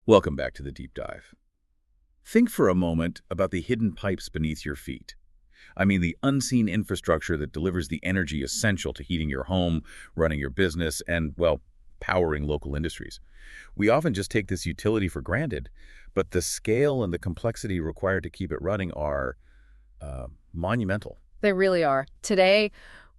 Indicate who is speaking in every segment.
Speaker 1: Welcome back to the deep dive. Think for a moment about the hidden pipes beneath your feet. I mean, the unseen infrastructure that delivers the energy essential to heating your home, running your business, and, well, powering local industries. We often just take this utility for granted, but the scale and the complexity required to keep it running are monumental.
Speaker 2: They really are. Today,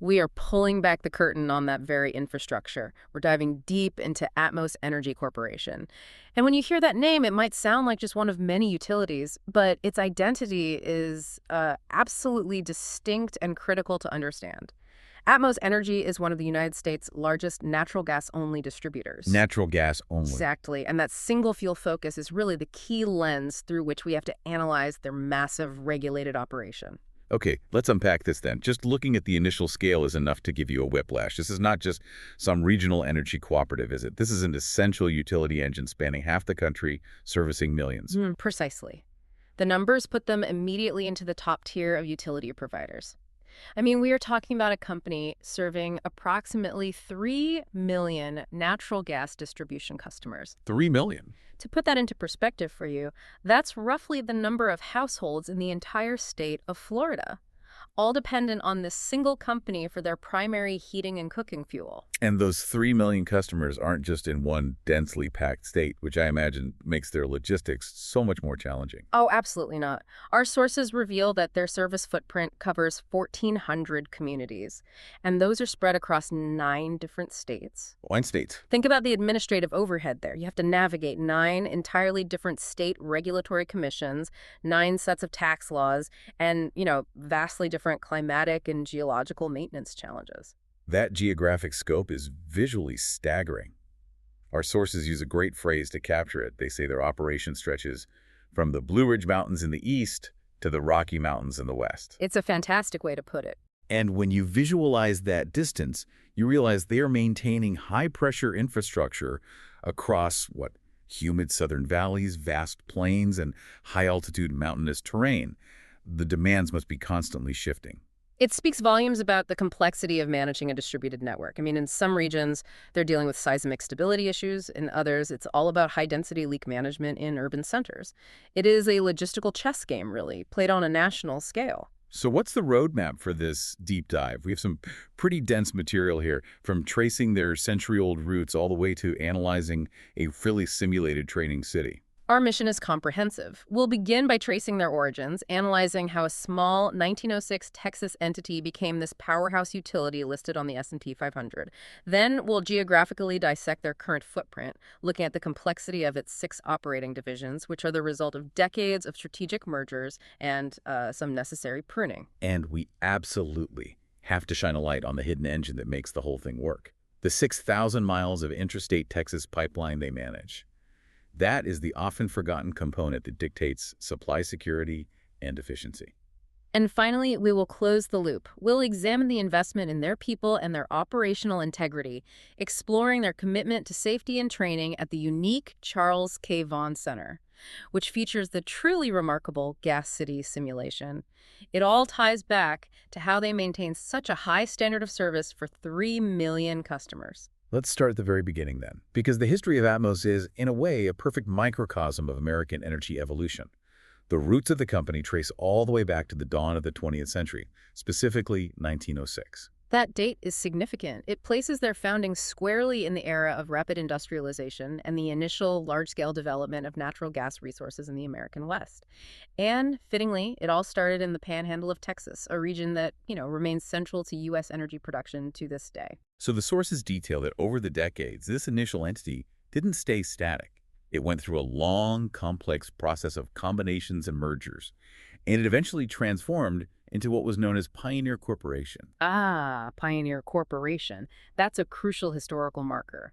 Speaker 2: we are pulling back the curtain on that very infrastructure. We're diving deep into Atmos Energy Corporation. And when you hear that name, it might sound like just one of many utilities, but its identity is absolutely distinct and critical to understand. Atmos Energy is one of the United States' largest natural gas-only distributors.
Speaker 1: Natural gas only.
Speaker 2: Exactly. And that single fuel focus is really the key lens through which we have to analyze their massive regulated operation.
Speaker 1: Okay, let's unpack this then. Just looking at the initial scale is enough to give you a whiplash. This is not just some regional energy cooperative, is it? This is an essential utility engine spanning half the country, servicing millions.
Speaker 2: Precisely. The numbers put them immediately into the top tier of utility providers. I mean, we are talking about a company serving approximately 3 million natural gas distribution customers.
Speaker 1: 3 million?
Speaker 2: To put that into perspective for you, that's roughly the number of households in the entire state of Florida, all dependent on this single company for their primary heating and cooking fuel.
Speaker 1: And those 3 million customers aren't just in one densely packed state, which I imagine makes their logistics so much more challenging.
Speaker 2: Oh, absolutely not. Our sources reveal that their service footprint covers 1,400 communities, and those are spread across 9 different states.
Speaker 1: 9 states.
Speaker 2: Think about the administrative overhead there. You have to navigate 9 entirely different state regulatory commissions, 9 sets of tax laws, and, vastly different climatic and geological maintenance challenges.
Speaker 1: That geographic scope is visually staggering. Our sources use a great phrase to capture it. They say their operation stretches from the Blue Ridge Mountains in the east to the Rocky Mountains in the west.
Speaker 2: It's a fantastic way to put it.
Speaker 1: And when you visualize that distance, you realize they are maintaining high-pressure infrastructure across, humid southern valleys, vast plains, and high-altitude mountainous terrain. The demands must be constantly shifting.
Speaker 2: It speaks volumes about the complexity of managing a distributed network. I mean, in some regions, they're dealing with seismic stability issues. In others, it's all about high-density leak management in urban centers. It is a logistical chess game, really, played on a national scale.
Speaker 1: So what's the roadmap for this deep dive? We have some pretty dense material here, from tracing their century-old roots all the way to analyzing a fully simulated training city.
Speaker 2: Our mission is comprehensive. We'll begin by tracing their origins, analyzing how a small 1906 Texas entity became this powerhouse utility listed on the S&P 500. Then we'll geographically dissect their current footprint, looking at the complexity of its 6 operating divisions, which are the result of decades of strategic mergers and some necessary pruning.
Speaker 1: And we absolutely have to shine a light on the hidden engine that makes the whole thing work. The 6,000 miles of interstate Texas pipeline they manage. That is the often forgotten component that dictates supply security and efficiency.
Speaker 2: And finally, we will close the loop. We'll examine the investment in their people and their operational integrity, exploring their commitment to safety and training at the unique Charles K. Vaughan Center, which features the truly remarkable Gas City simulation. It all ties back to how they maintain such a high standard of service for 3 million customers.
Speaker 1: Let's start at the very beginning then, because the history of Atmos is, in a way, a perfect microcosm of American energy evolution. The roots of the company trace all the way back to the dawn of the 20th century, specifically 1906.
Speaker 2: That date is significant. It places their founding squarely in the era of rapid industrialization and the initial large-scale development of natural gas resources in the American West. And, fittingly, it all started in the panhandle of Texas, a region that, remains central to U.S. energy production to this day.
Speaker 1: So the sources detail that over the decades, this initial entity didn't stay static. It went through a long, complex process of combinations and mergers, and it eventually transformed into what was known as Pioneer Corporation.
Speaker 2: Ah, Pioneer Corporation. That's a crucial historical marker.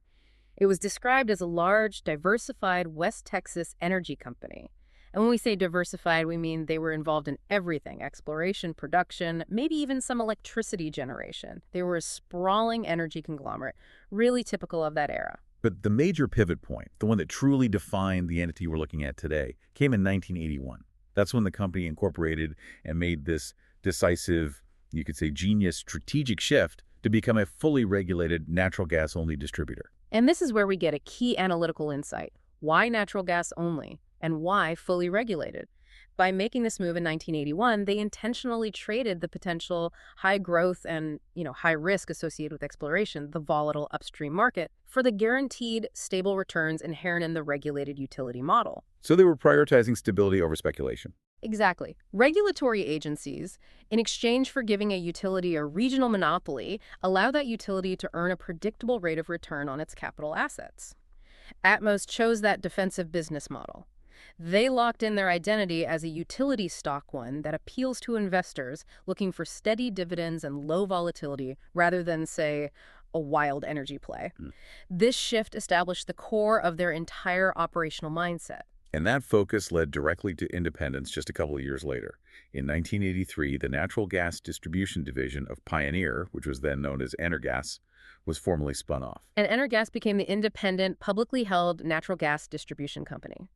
Speaker 2: It was described as a large, diversified West Texas energy company. And when we say diversified, we mean they were involved in everything: exploration, production, maybe even some electricity generation. They were a sprawling energy conglomerate, really typical of that era.
Speaker 1: But the major pivot point, the one that truly defined the entity we're looking at today, came in 1981. That's when the company incorporated and made this decisive, you could say genius, strategic shift to become a fully regulated natural gas-only distributor.
Speaker 2: And this is where we get a key analytical insight. Why natural gas only? And why fully regulated? By making this move in 1981, they intentionally traded the potential high growth and, high risk associated with exploration, the volatile upstream market, for the guaranteed stable returns inherent in the regulated utility model.
Speaker 1: So they were prioritizing stability over speculation.
Speaker 2: Exactly. Regulatory agencies, in exchange for giving a utility a regional monopoly, allow that utility to earn a predictable rate of return on its capital assets. Atmos chose that defensive business model. They locked in their identity as a utility stock one that appeals to investors looking for steady dividends and low volatility rather than, say, a wild energy play. This shift established the core of their entire operational mindset.
Speaker 1: And that focus led directly to independence just a couple of years later. In 1983, the natural gas distribution division of Pioneer, which was then known as Energas, was formally spun off.
Speaker 2: And Energas became the independent, publicly held natural gas distribution company.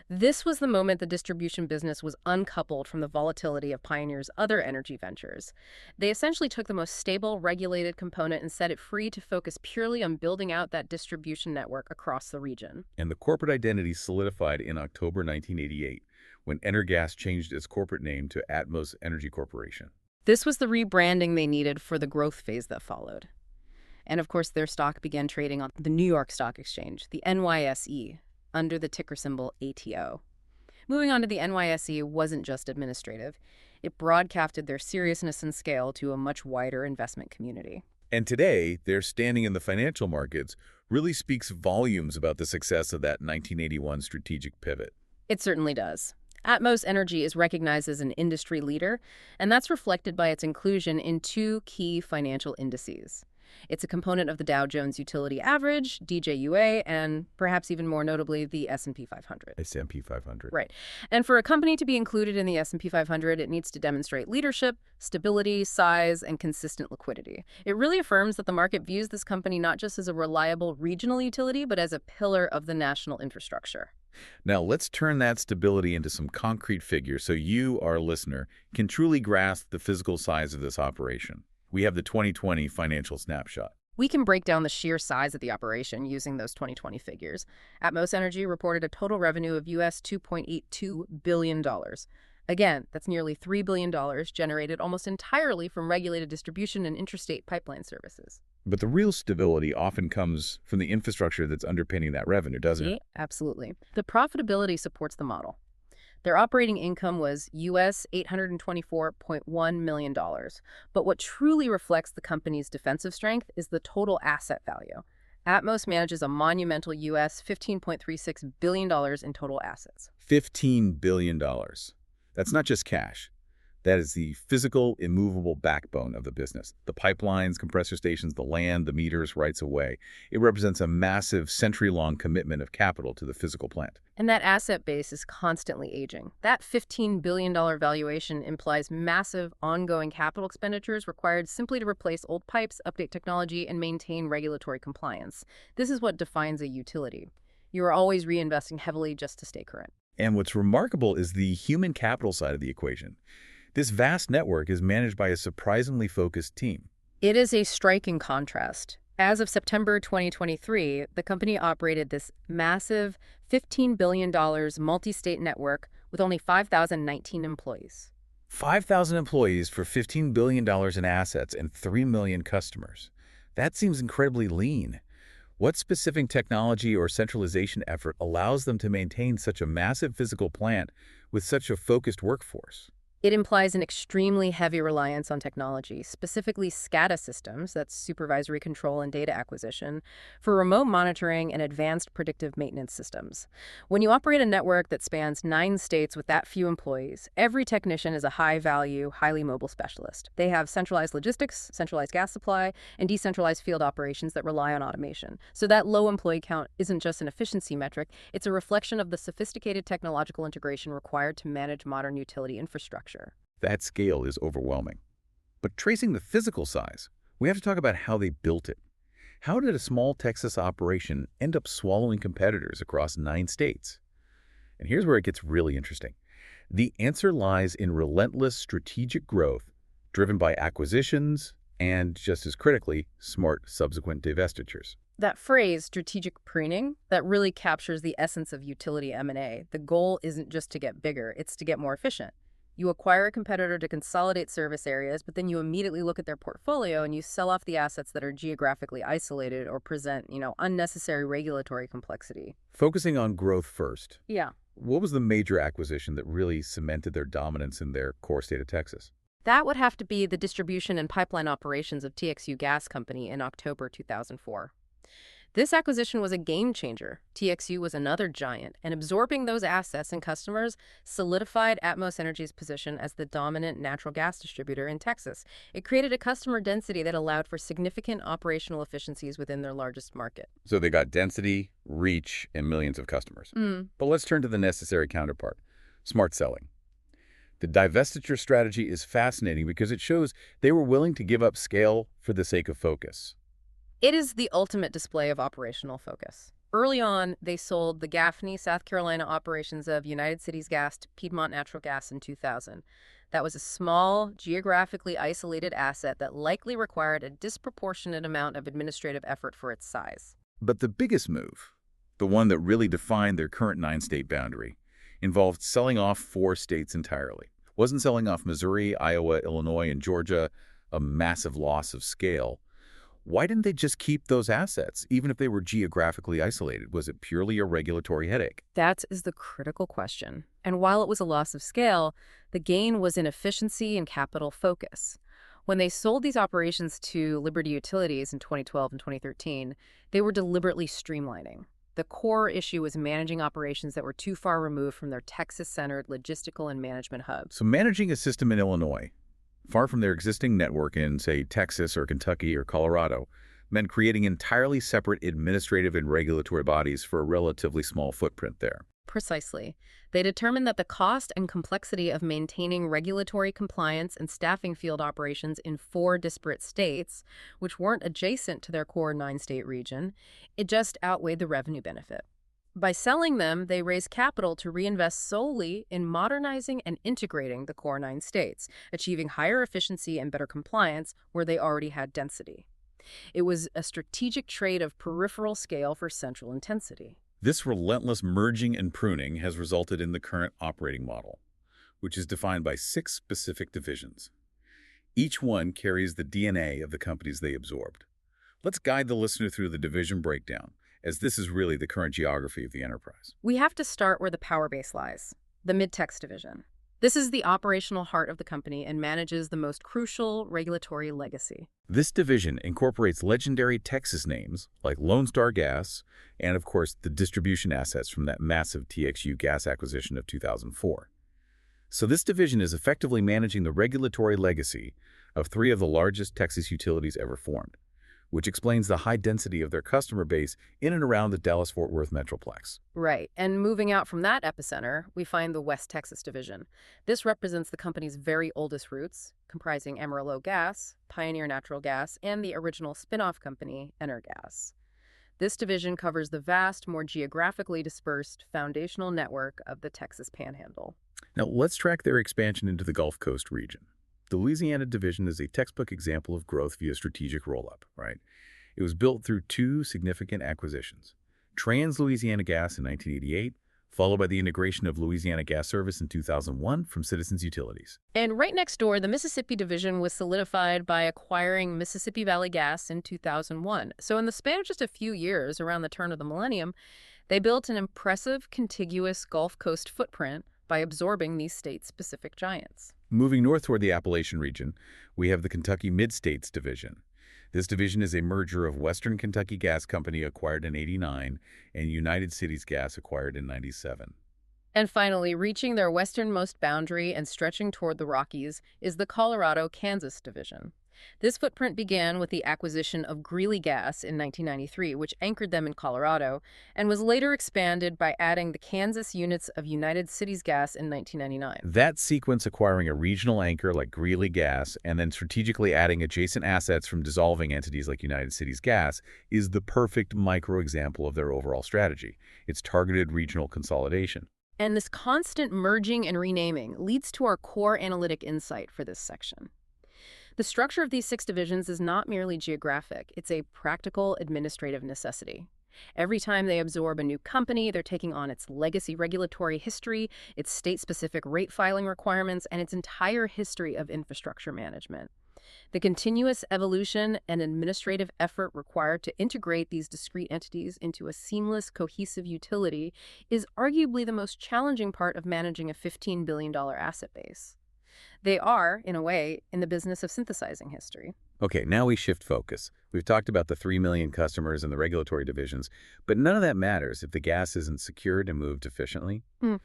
Speaker 2: This was the moment the distribution business was uncoupled from the volatility of Pioneer's other energy ventures. They essentially took the most stable, regulated component and set it free to focus purely on building out that distribution network across the region.
Speaker 1: And the corporate identity solidified in October 1988, when Energas changed its corporate name to Atmos Energy Corporation.
Speaker 2: This was the rebranding they needed for the growth phase that followed. And of course, their stock began trading on the New York Stock Exchange, the NYSE, under the ticker symbol ATO. Moving on to the NYSE wasn't just administrative. It broadcasted their seriousness and scale to a much wider investment community.
Speaker 1: And today, their standing in the financial markets really speaks volumes about the success of that 1981 strategic pivot.
Speaker 2: It certainly does. Atmos Energy is recognized as an industry leader, and that's reflected by its inclusion in two key financial indices. It's a component of the Dow Jones Utility Average, DJUA, and perhaps even more notably, the S&P 500.
Speaker 1: S&P 500.
Speaker 2: Right. And for a company to be included in the S&P 500, it needs to demonstrate leadership, stability, size, and consistent liquidity. It really affirms that the market views this company not just as a reliable regional utility, but as a pillar of the national infrastructure.
Speaker 1: Now, let's turn that stability into some concrete figures so you, our listener, can truly grasp the physical size of this operation. We have the 2020 financial snapshot.
Speaker 2: We can break down the sheer size of the operation using those 2020 figures. Atmos Energy reported a total revenue of US $2.82 billion. Again, that's nearly $3 billion generated almost entirely from regulated distribution and interstate pipeline services.
Speaker 1: But the real stability often comes from the infrastructure that's underpinning that revenue, doesn't it?
Speaker 2: Yeah, absolutely. The profitability supports the model. Their operating income was US $824.1 million. But what truly reflects the company's defensive strength is the total asset value. Atmos manages a monumental US $15.36 billion in total assets.
Speaker 1: $15 billion. That's not just cash. That is the physical, immovable backbone of the business. The pipelines, compressor stations, the land, the meters, rights of way. It represents a massive, century-long commitment of capital to the physical plant.
Speaker 2: And that asset base is constantly aging. That $15 billion valuation implies massive, ongoing capital expenditures required simply to replace old pipes, update technology, and maintain regulatory compliance. This is what defines a utility. You are always reinvesting heavily just to stay current.
Speaker 1: And what's remarkable is the human capital side of the equation. This vast network is managed by a surprisingly focused team.
Speaker 2: It is a striking contrast. As of September 2023, the company operated this massive $15 billion multi-state network with only 5,019 employees.
Speaker 1: 5,000 employees for $15 billion in assets and 3 million customers. That seems incredibly lean. What specific technology or centralization effort allows them to maintain such a massive physical plant with such a focused workforce?
Speaker 2: It implies an extremely heavy reliance on technology, specifically SCADA systems, that's supervisory control and data acquisition, for remote monitoring and advanced predictive maintenance systems. When you operate a network that spans 9 states with that few employees, every technician is a high-value, highly mobile specialist. They have centralized logistics, centralized gas supply, and decentralized field operations that rely on automation. So that low employee count isn't just an efficiency metric, it's a reflection of the sophisticated technological integration required to manage modern utility infrastructure.
Speaker 1: That scale is overwhelming. But tracing the physical size, we have to talk about how they built it. How did a small Texas operation end up swallowing competitors across 9 states? And here's where it gets really interesting. The answer lies in relentless strategic growth driven by acquisitions and, just as critically, smart subsequent divestitures.
Speaker 2: That phrase, strategic pruning, that really captures the essence of utility M&A. The goal isn't just to get bigger, it's to get more efficient. You acquire a competitor to consolidate service areas, but then you immediately look at their portfolio and you sell off the assets that are geographically isolated or present, unnecessary regulatory complexity.
Speaker 1: Focusing on growth first,
Speaker 2: Yeah.
Speaker 1: what was the major acquisition that really cemented their dominance in their core state of Texas?
Speaker 2: That would have to be the distribution and pipeline operations of TXU Gas Company in October 2004. This acquisition was a game changer. TXU was another giant, and absorbing those assets and customers solidified Atmos Energy's position as the dominant natural gas distributor in Texas. It created a customer density that allowed for significant operational efficiencies within their largest market.
Speaker 1: So they got density, reach, and millions of customers. But let's turn to the necessary counterpart, smart selling. The divestiture strategy is fascinating because it shows they were willing to give up scale for the sake of focus.
Speaker 2: It is the ultimate display of operational focus. Early on, they sold the Gaffney, South Carolina operations of United Cities Gas to Piedmont Natural Gas in 2000. That was a small, geographically isolated asset that likely required a disproportionate amount of administrative effort for its size.
Speaker 1: But the biggest move, the one that really defined their current 9-state boundary, involved selling off 4 states entirely. Wasn't selling off Missouri, Iowa, Illinois, and Georgia, a massive loss of scale. Why didn't they just keep those assets, even if they were geographically isolated? Was it purely a regulatory headache?
Speaker 2: That is the critical question. And while it was a loss of scale, the gain was in efficiency and capital focus. When they sold these operations to Liberty Utilities in 2012 and 2013, they were deliberately streamlining. The core issue was managing operations that were too far removed from their Texas-centered logistical and management hubs.
Speaker 1: So managing a system in Illinois, far from their existing network in, say, Texas or Kentucky or Colorado, meant creating entirely separate administrative and regulatory bodies for a relatively small footprint there.
Speaker 2: Precisely. They determined that the cost and complexity of maintaining regulatory compliance and staffing field operations in 4 disparate states, which weren't adjacent to their core 9-state region, it just outweighed the revenue benefit. By selling them, they raised capital to reinvest solely in modernizing and integrating the core 9 states, achieving higher efficiency and better compliance where they already had density. It was a strategic trade of peripheral scale for central intensity.
Speaker 1: This relentless merging and pruning has resulted in the current operating model, which is defined by 6 specific divisions. Each one carries the DNA of the companies they absorbed. Let's guide the listener through the division breakdown, as this is really the current geography of the enterprise.
Speaker 2: We have to start where the power base lies, the Mid-Tex Division. This is the operational heart of the company and manages the most crucial regulatory legacy.
Speaker 1: This division incorporates legendary Texas names like Lone Star Gas and, of course, the distribution assets from that massive TXU gas acquisition of 2004. So this division is effectively managing the regulatory legacy of 3 of the largest Texas utilities ever formed, which explains the high density of their customer base in and around the Dallas-Fort Worth Metroplex.
Speaker 2: Right, and moving out from that epicenter, we find the West Texas Division. This represents the company's very oldest roots, comprising Amarillo Gas, Pioneer Natural Gas, and the original spin-off company, Energas. This division covers the vast, more geographically dispersed foundational network of the Texas Panhandle.
Speaker 1: Now, let's track their expansion into the Gulf Coast region. The Louisiana division is a textbook example of growth via strategic roll-up, right? It was built through 2 significant acquisitions. Trans-Louisiana Gas in 1988, followed by the integration of Louisiana Gas Service in 2001 from Citizens Utilities.
Speaker 2: And right next door, the Mississippi Division was solidified by acquiring Mississippi Valley Gas in 2001. So in the span of just a few years, around the turn of the millennium, they built an impressive, contiguous Gulf Coast footprint by absorbing these state-specific giants.
Speaker 1: Moving north toward the Appalachian region, we have the Kentucky Mid-States Division. This division is a merger of Western Kentucky Gas Company acquired in '89 and United Cities Gas acquired in '97.
Speaker 2: And finally, reaching their westernmost boundary and stretching toward the Rockies is the Colorado-Kansas Division. This footprint began with the acquisition of Greeley Gas in 1993, which anchored them in Colorado, and was later expanded by adding the Kansas units of United Cities Gas in 1999.
Speaker 1: That sequence, acquiring a regional anchor like Greeley Gas and then strategically adding adjacent assets from dissolving entities like United Cities Gas, is the perfect micro-example of their overall strategy. It's targeted regional consolidation.
Speaker 2: And this constant merging and renaming leads to our core analytic insight for this section. The structure of these 6 divisions is not merely geographic, it's a practical administrative necessity. Every time they absorb a new company, they're taking on its legacy regulatory history, its state-specific rate filing requirements, and its entire history of infrastructure management. The continuous evolution and administrative effort required to integrate these discrete entities into a seamless, cohesive utility is arguably the most challenging part of managing a $15 billion asset base. They are, in a way, in the business of synthesizing history.
Speaker 1: Okay, now we shift focus. We've talked about the 3 million customers and the regulatory divisions, but none of that matters if the gas isn't secured and moved efficiently.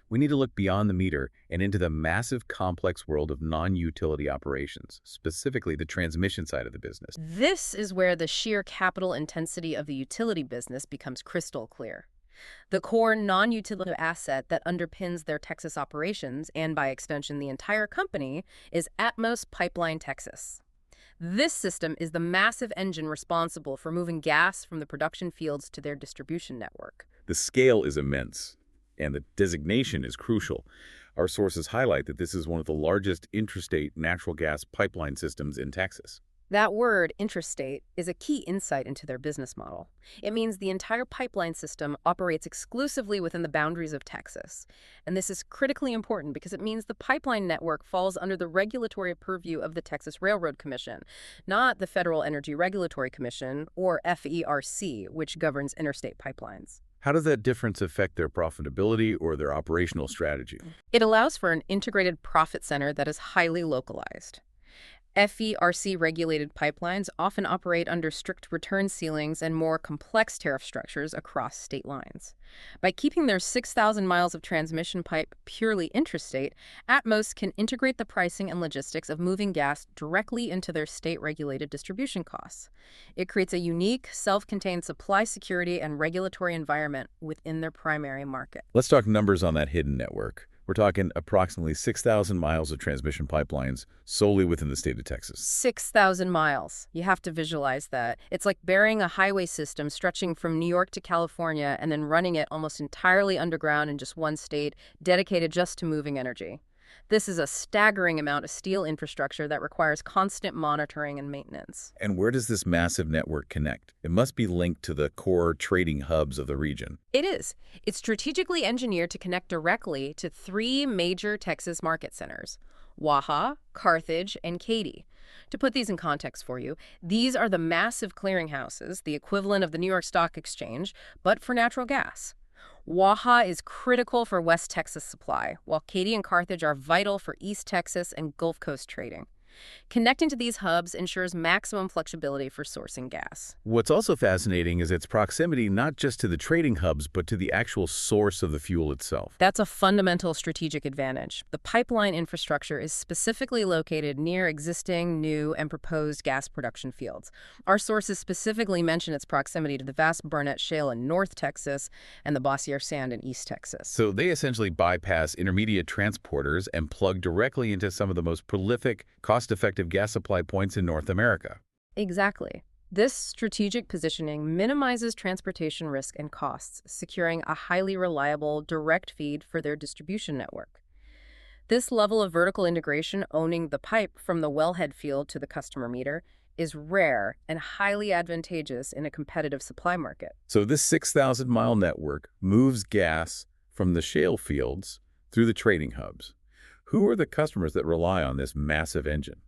Speaker 1: We need to look beyond the meter and into the massive, complex world of non-utility operations, specifically the transmission side of the business.
Speaker 2: This is where the sheer capital intensity of the utility business becomes crystal clear. The core non-utility asset that underpins their Texas operations, and by extension the entire company, is Atmos Pipeline Texas. This system is the massive engine responsible for moving gas from the production fields to their distribution network.
Speaker 1: The scale is immense, and the designation is crucial. Our sources highlight that this is one of the largest intrastate natural gas pipeline systems in Texas.
Speaker 2: That word, intrastate, is a key insight into their business model. It means the entire pipeline system operates exclusively within the boundaries of Texas. And this is critically important because it means the pipeline network falls under the regulatory purview of the Texas Railroad Commission, not the Federal Energy Regulatory Commission, or FERC, which governs interstate pipelines.
Speaker 1: How does that difference affect their profitability or their operational strategy?
Speaker 2: It allows for an integrated profit center that is highly localized. FERC-regulated pipelines often operate under strict return ceilings and more complex tariff structures across state lines. By keeping their 6,000 miles of transmission pipe purely intrastate, Atmos can integrate the pricing and logistics of moving gas directly into their state-regulated distribution costs. It creates a unique, self-contained supply security and regulatory environment within their primary market.
Speaker 1: Let's talk numbers on that hidden network. We're talking approximately 6,000 miles of transmission pipelines solely within the state of Texas.
Speaker 2: 6,000 miles. You have to visualize that. It's like burying a highway system stretching from New York to California and then running it almost entirely underground in just one state, dedicated just to moving energy. This is a staggering amount of steel infrastructure that requires constant monitoring and maintenance.
Speaker 1: And where does this massive network connect? It must be linked to the core trading hubs of the region.
Speaker 2: It is. It's strategically engineered to connect directly to 3 major Texas market centers: Waha, Carthage, and Katy. To put these in context for you, these are the massive clearinghouses, the equivalent of the New York Stock Exchange, but for natural gas. Waha is critical for West Texas supply, while Katy and Carthage are vital for East Texas and Gulf Coast trading. Connecting to these hubs ensures maximum flexibility for sourcing gas.
Speaker 1: What's also fascinating is its proximity not just to the trading hubs, but to the actual source of the fuel itself.
Speaker 2: That's a fundamental strategic advantage. The pipeline infrastructure is specifically located near existing, new, and proposed gas production fields. Our sources specifically mention its proximity to the vast Barnett Shale in North Texas and the Bossier Sand in East Texas.
Speaker 1: So they essentially bypass intermediate transporters and plug directly into some of the most prolific, cost-effective gas supply points in North America.
Speaker 2: Exactly. This strategic positioning minimizes transportation risk and costs, securing a highly reliable direct feed for their distribution network. This level of vertical integration, owning the pipe from the wellhead field to the customer meter, is rare and highly advantageous in a competitive supply market.
Speaker 1: So this 6,000-mile network moves gas from the shale fields through the trading hubs. Who are the customers that rely on this massive engine?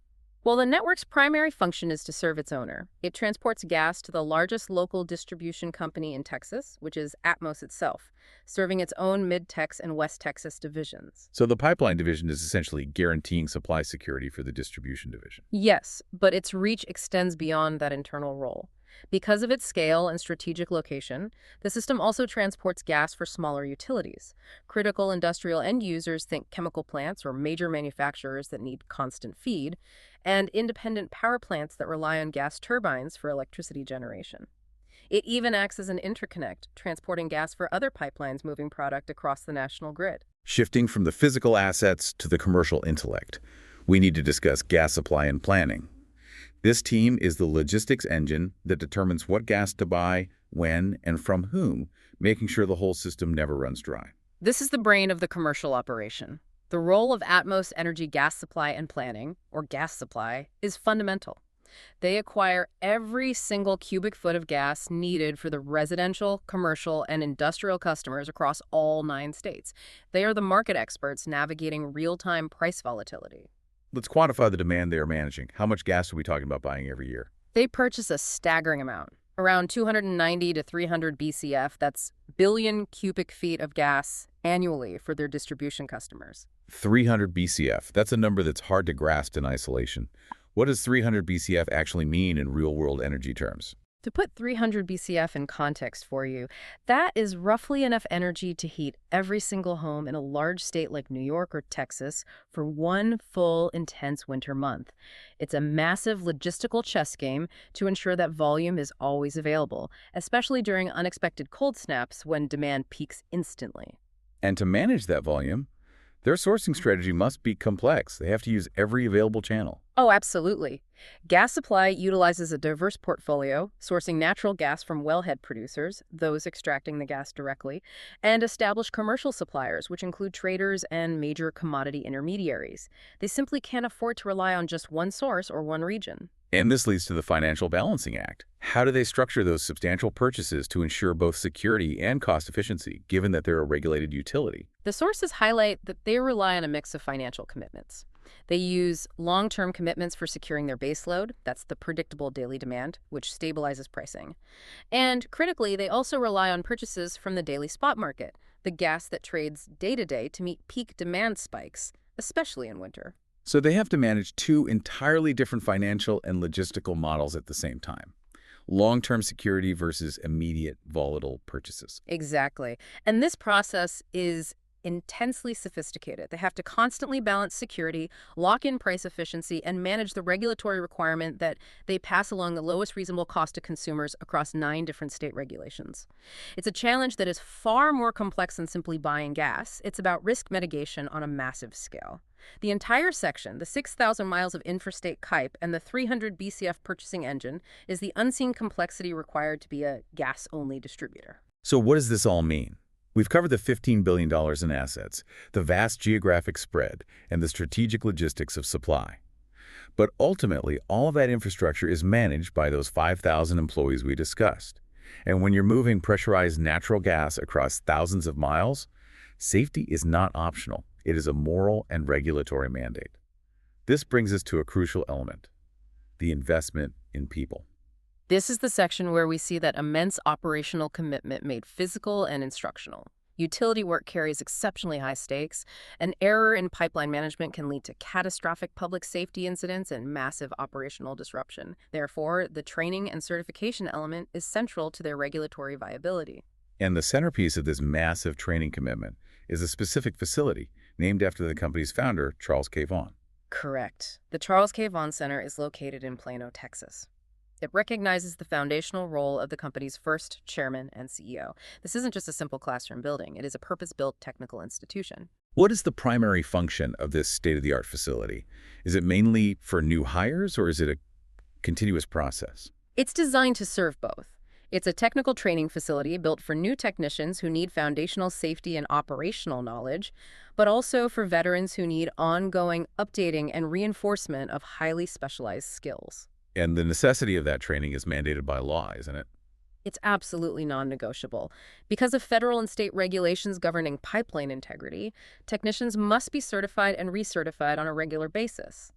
Speaker 2: Well, the network's primary function is to serve its owner. It transports gas to the largest local distribution company in Texas, which is Atmos itself, serving its own Mid-Tex and West Texas divisions.
Speaker 1: So the pipeline division is essentially guaranteeing supply security for the distribution division.
Speaker 2: Yes, but its reach extends beyond that internal role. Because of its scale and strategic location, the system also transports gas for smaller utilities. Critical industrial end users, think chemical plants or major manufacturers that need constant feed, and independent power plants that rely on gas turbines for electricity generation. It even acts as an interconnect, transporting gas for other pipelines moving product across the national grid.
Speaker 1: Shifting from the physical assets to the commercial intellect, we need to discuss gas supply and planning. This team is the logistics engine that determines what gas to buy, when, and from whom, making sure the whole system never runs dry.
Speaker 2: This is the brain of the commercial operation. The role of Atmos Energy gas supply and planning, or gas supply, is fundamental. They acquire every single cubic foot of gas needed for the residential, commercial, and industrial customers across all 9 states. They are the market experts navigating real-time price volatility.
Speaker 1: Let's quantify the demand they are managing. How much gas are we talking about buying every year?
Speaker 2: They purchase a staggering amount, around 290 to 300 BCF, that's billion cubic feet of gas annually for their distribution customers.
Speaker 1: 300 BCF. That's a number that's hard to grasp in isolation. What does 300 BCF actually mean in real-world energy terms?
Speaker 2: To put 300 BCF in context for you, that is roughly enough energy to heat every single home in a large state like New York or Texas for one full, intense winter month. It's a massive logistical chess game to ensure that volume is always available, especially during unexpected cold snaps when demand peaks instantly.
Speaker 1: And to manage that volume, their sourcing strategy must be complex. They have to use every available channel.
Speaker 2: Oh, absolutely. Gas supply utilizes a diverse portfolio, sourcing natural gas from wellhead producers, those extracting the gas directly, and established commercial suppliers, which include traders and major commodity intermediaries. They simply can't afford to rely on just one source or one region.
Speaker 1: And this leads to the Financial Balancing Act. How do they structure those substantial purchases to ensure both security and cost efficiency, given that they're a regulated utility?
Speaker 2: The sources highlight that they rely on a mix of financial commitments. They use long-term commitments for securing their baseload, that's the predictable daily demand, which stabilizes pricing. And critically, they also rely on purchases from the daily spot market, the gas that trades day-to-day to meet peak demand spikes, especially in winter.
Speaker 1: So they have to manage two entirely different financial and logistical models at the same time. Long-term security versus immediate volatile purchases.
Speaker 2: Exactly. And this process is intensely sophisticated. They have to constantly balance security, lock in price efficiency, and manage the regulatory requirement that they pass along the lowest reasonable cost to consumers across 9 different state regulations. It's a challenge that is far more complex than simply buying gas. It's about risk mitigation on a massive scale. The entire section, the 6,000 miles of infrastate pipe and the 300 BCF purchasing engine, is the unseen complexity required to be a gas-only distributor.
Speaker 1: So what does this all mean? We've covered the $15 billion in assets, the vast geographic spread, and the strategic logistics of supply. But ultimately, all of that infrastructure is managed by those 5,000 employees we discussed. And when you're moving pressurized natural gas across thousands of miles, safety is not optional. It is a moral and regulatory mandate. This brings us to a crucial element, the investment in people.
Speaker 2: This is the section where we see that immense operational commitment made physical and instructional. Utility work carries exceptionally high stakes. An error in pipeline management can lead to catastrophic public safety incidents and massive operational disruption. Therefore, the training and certification element is central to their regulatory viability.
Speaker 1: And the centerpiece of this massive training commitment is a specific facility named after the company's founder, Charles K. Vaughan.
Speaker 2: Correct. The Charles K. Vaughan Center is located in Plano, Texas. It recognizes the foundational role of the company's first chairman and CEO. This isn't just a simple classroom building. It is a purpose-built technical institution.
Speaker 1: What is the primary function of this state-of-the-art facility? Is it mainly for new hires, or is it a continuous process?
Speaker 2: It's designed to serve both. It's a technical training facility built for new technicians who need foundational safety and operational knowledge, but also for veterans who need ongoing updating and reinforcement of highly specialized skills.
Speaker 1: And the necessity of that training is mandated by law, isn't it?
Speaker 2: It's absolutely non-negotiable. Because of federal and state regulations governing pipeline integrity, technicians must be certified and recertified on a regular basis.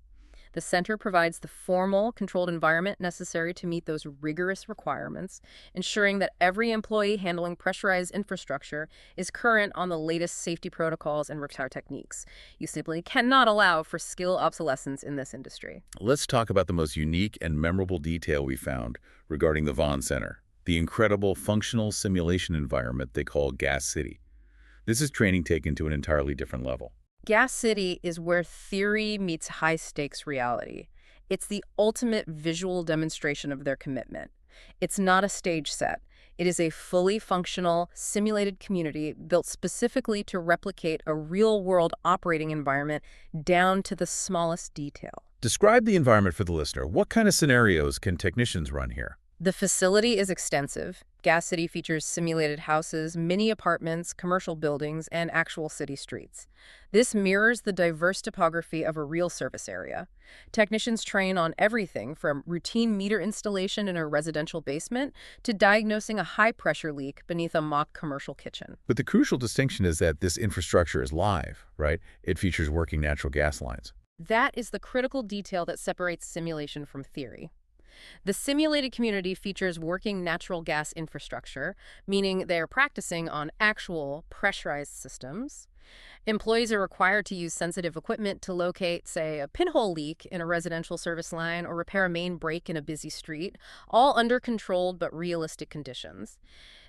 Speaker 2: The center provides the formal, controlled environment necessary to meet those rigorous requirements, ensuring that every employee handling pressurized infrastructure is current on the latest safety protocols and repair techniques. You simply cannot allow for skill obsolescence in this industry.
Speaker 1: Let's talk about the most unique and memorable detail we found regarding the Vaughan Center, the incredible functional simulation environment they call Gas City. This is training taken to an entirely different level.
Speaker 2: Gas City is where theory meets high-stakes reality. It's the ultimate visual demonstration of their commitment. It's not a stage set. It is a fully functional, simulated community built specifically to replicate a real-world operating environment down to the smallest detail.
Speaker 1: Describe the environment for the listener. What kind of scenarios can technicians run here?
Speaker 2: The facility is extensive. Gas City features simulated houses, mini apartments, commercial buildings, and actual city streets. This mirrors the diverse topography of a real service area. Technicians train on everything from routine meter installation in a residential basement to diagnosing a high-pressure leak beneath a mock commercial kitchen.
Speaker 1: But the crucial distinction is that this infrastructure is live, right? It features working natural gas lines.
Speaker 2: That is the critical detail that separates simulation from theory. The simulated community features working natural gas infrastructure, meaning they're practicing on actual pressurized systems. Employees are required to use sensitive equipment to locate, say, a pinhole leak in a residential service line or repair a main break in a busy street, all under controlled but realistic conditions.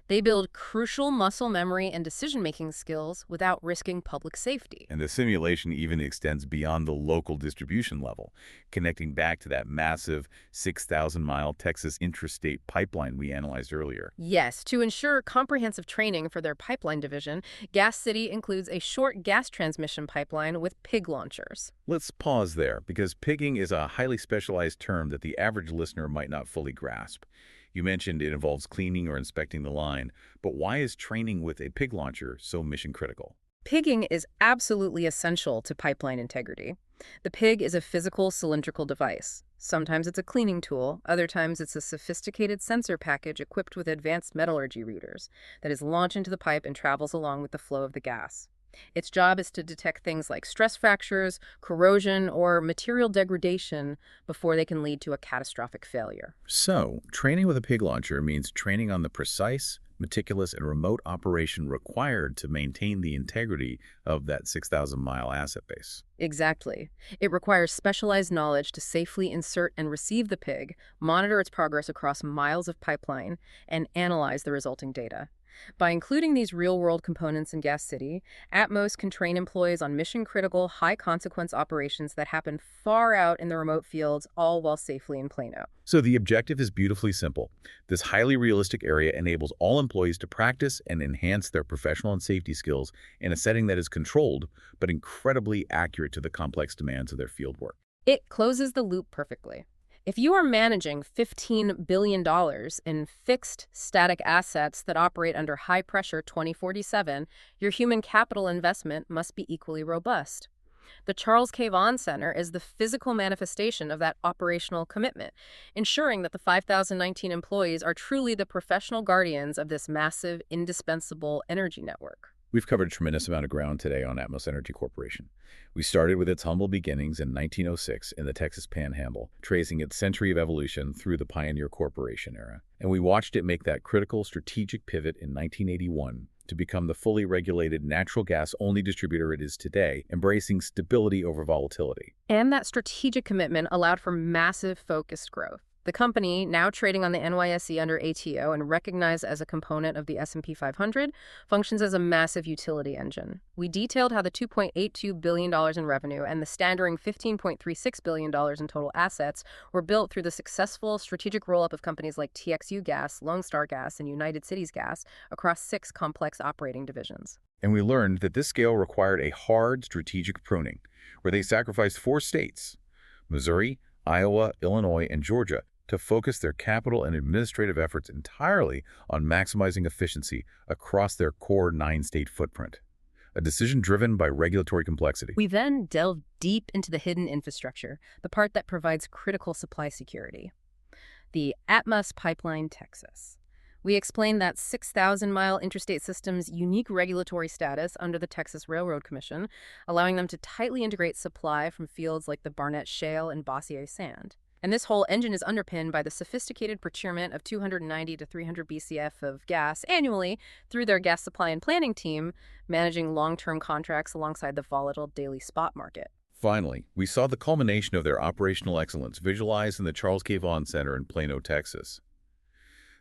Speaker 2: They build crucial muscle memory and decision-making skills without risking public safety.
Speaker 1: And the simulation even extends beyond the local distribution level, connecting back to that massive 6,000-mile Texas intrastate pipeline we analyzed earlier.
Speaker 2: Yes, to ensure comprehensive training for their pipeline division, Gas City includes a short gas transmission pipeline with pig launchers.
Speaker 1: Let's pause there, because pigging is a highly specialized term that the average listener might not fully grasp. You mentioned it involves cleaning or inspecting the line, but why is training with a pig launcher so mission critical?
Speaker 2: Pigging is absolutely essential to pipeline integrity. The pig is a physical cylindrical device. Sometimes it's a cleaning tool, other times it's a sophisticated sensor package equipped with advanced metallurgy readers that is launched into the pipe and travels along with the flow of the gas. Its job is to detect things like stress fractures, corrosion, or material degradation before they can lead to a catastrophic failure.
Speaker 1: So, training with a pig launcher means training on the precise, meticulous, and remote operation required to maintain the integrity of that 6,000-mile asset base.
Speaker 2: Exactly. It requires specialized knowledge to safely insert and receive the pig, monitor its progress across miles of pipeline, and analyze the resulting data. By including these real-world components in Gas City, Atmos can train employees on mission-critical, high-consequence operations that happen far out in the remote fields, all while safely in Plano.
Speaker 1: So the objective is beautifully simple. This highly realistic area enables all employees to practice and enhance their professional and safety skills in a setting that is controlled, but incredibly accurate to the complex demands of their field work.
Speaker 2: It closes the loop perfectly. If you are managing $15 billion in fixed static assets that operate under high pressure 24/7, your human capital investment must be equally robust. The Charles K. Vaughan Center is the physical manifestation of that operational commitment, ensuring that the 5,019 employees are truly the professional guardians of this massive, indispensable energy network.
Speaker 1: We've covered a tremendous amount of ground today on Atmos Energy Corporation. We started with its humble beginnings in 1906 in the Texas Panhandle, tracing its century of evolution through the Pioneer Corporation era. And we watched it make that critical strategic pivot in 1981 to become the fully regulated natural gas-only distributor it is today, embracing stability over volatility.
Speaker 2: And that strategic commitment allowed for massive focused growth. The company, now trading on the NYSE under ATO and recognized as a component of the S&P 500, functions as a massive utility engine. We detailed how the $2.82 billion in revenue and the staggering $15.36 billion in total assets were built through the successful strategic roll-up of companies like TXU Gas, Lone Star Gas, and United Cities Gas across 6 complex operating divisions.
Speaker 1: And we learned that this scale required a hard strategic pruning, where they sacrificed 4 states, Missouri, Iowa, Illinois, and Georgia, to focus their capital and administrative efforts entirely on maximizing efficiency across their core 9-state footprint, a decision driven by regulatory complexity.
Speaker 2: We then delved deep into the hidden infrastructure, the part that provides critical supply security. The Atmos Pipeline, Texas. We explained that 6,000-mile interstate system's unique regulatory status under the Texas Railroad Commission, allowing them to tightly integrate supply from fields like the Barnett Shale and Bossier Sand. And this whole engine is underpinned by the sophisticated procurement of 290 to 300 BCF of gas annually through their gas supply and planning team, managing long-term contracts alongside the volatile daily spot market.
Speaker 1: Finally, we saw the culmination of their operational excellence visualized in the Charles K. Vaughan Center in Plano, Texas.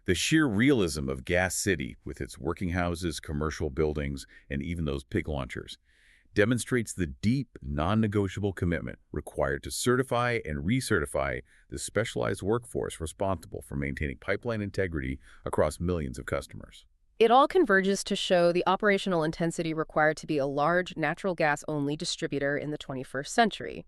Speaker 1: The sheer realism of Gas City, with its working houses, commercial buildings, and even those pig launchers, demonstrates the deep, non-negotiable commitment required to certify and recertify the specialized workforce responsible for maintaining pipeline integrity across millions of customers.
Speaker 2: It all converges to show the operational intensity required to be a large natural gas-only distributor in the 21st century.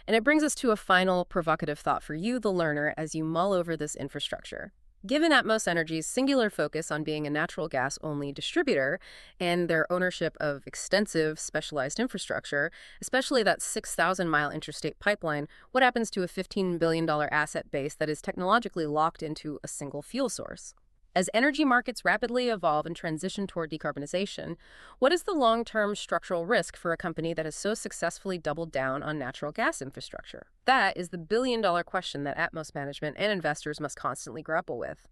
Speaker 2: And it brings us to a final provocative thought for you, the learner, as you mull over this infrastructure. Given Atmos Energy's singular focus on being a natural gas-only distributor and their ownership of extensive specialized infrastructure, especially that 6,000-mile interstate pipeline, what happens to a $15 billion asset base that is technologically locked into a single fuel source? As energy markets rapidly evolve and transition toward decarbonization, what is the long-term structural risk for a company that has so successfully doubled down on natural gas infrastructure? That is the billion-dollar question that Atmos management and investors must constantly grapple with.